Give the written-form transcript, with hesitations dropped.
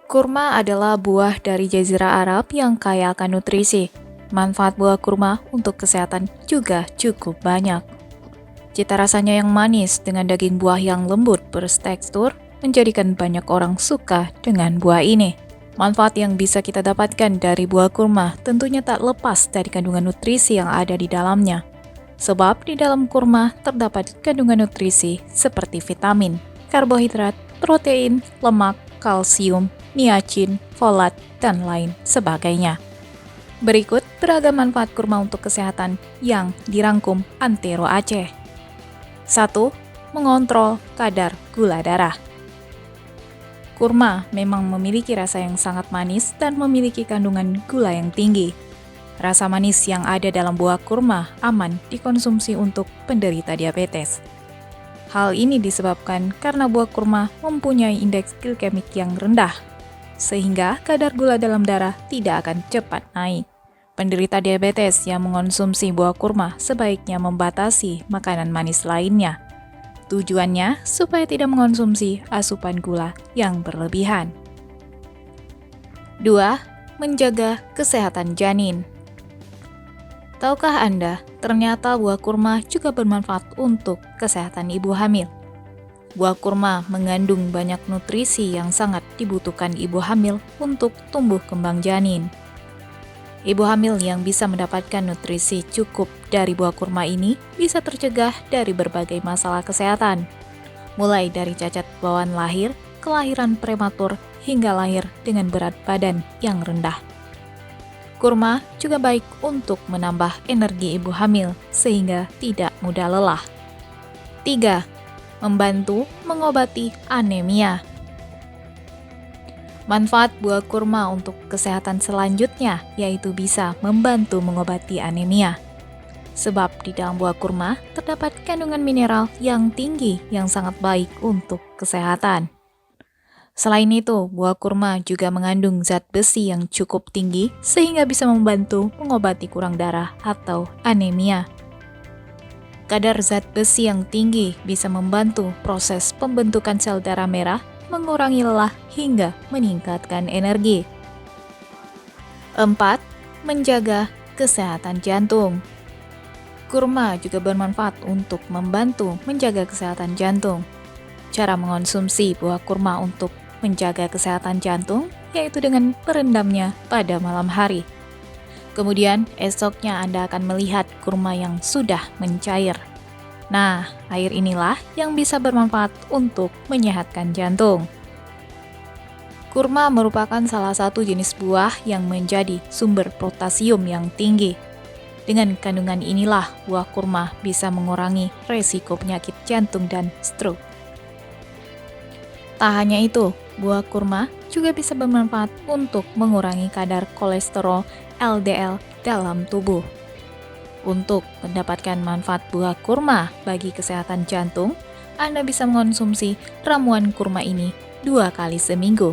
Kurma adalah buah dari Jazirah Arab yang kaya akan nutrisi. Manfaat buah kurma untuk kesehatan juga cukup banyak. Cita rasanya yang manis dengan daging buah yang lembut bertekstur menjadikan banyak orang suka dengan buah ini. Manfaat yang bisa kita dapatkan dari buah kurma tentunya tak lepas dari kandungan nutrisi yang ada di dalamnya. Sebab di dalam kurma terdapat kandungan nutrisi seperti vitamin, karbohidrat, protein, lemak, kalsium, niacin, folat, dan lain sebagainya. Berikut beragam manfaat kurma untuk kesehatan yang dirangkum Antero Aceh. 1. Mengontrol kadar gula darah. Kurma memang memiliki rasa yang sangat manis dan memiliki kandungan gula yang tinggi. Rasa manis yang ada dalam buah kurma aman dikonsumsi untuk penderita diabetes. Hal ini disebabkan karena buah kurma mempunyai indeks glikemik yang rendah, sehingga kadar gula dalam darah tidak akan cepat naik. Penderita diabetes yang mengonsumsi buah kurma sebaiknya membatasi makanan manis lainnya. Tujuannya supaya tidak mengonsumsi asupan gula yang berlebihan. 2. Menjaga kesehatan janin. Tahukah Anda, ternyata buah kurma juga bermanfaat untuk kesehatan ibu hamil. Buah kurma mengandung banyak nutrisi yang sangat dibutuhkan ibu hamil untuk tumbuh kembang janin. Ibu hamil yang bisa mendapatkan nutrisi cukup dari buah kurma ini bisa tercegah dari berbagai masalah kesehatan, mulai dari cacat bawaan lahir, kelahiran prematur, hingga lahir dengan berat badan yang rendah. Kurma juga baik untuk menambah energi ibu hamil sehingga tidak mudah lelah. 3. Membantu mengobati anemia. Manfaat buah kurma untuk kesehatan selanjutnya yaitu bisa membantu mengobati anemia. Sebab di dalam buah kurma terdapat kandungan mineral yang tinggi yang sangat baik untuk kesehatan. Selain itu, buah kurma juga mengandung zat besi yang cukup tinggi sehingga bisa membantu mengobati kurang darah atau anemia. Kadar zat besi yang tinggi bisa membantu proses pembentukan sel darah merah, mengurangi lelah hingga meningkatkan energi. 4. Menjaga kesehatan jantung. Kurma juga bermanfaat untuk membantu menjaga kesehatan jantung. Cara mengonsumsi buah kurma untuk menjaga kesehatan jantung yaitu dengan merendamnya pada malam hari. Kemudian esoknya Anda akan melihat kurma yang sudah mencair. Nah, air inilah yang bisa bermanfaat untuk menyehatkan jantung. Kurma merupakan salah satu jenis buah yang menjadi sumber potasium yang tinggi. Dengan kandungan inilah buah kurma bisa mengurangi resiko penyakit jantung dan stroke. Tak hanya itu, buah kurma juga bisa bermanfaat untuk mengurangi kadar kolesterol LDL dalam tubuh. Untuk mendapatkan manfaat buah kurma bagi kesehatan jantung, Anda bisa mengonsumsi ramuan kurma ini 2 kali seminggu.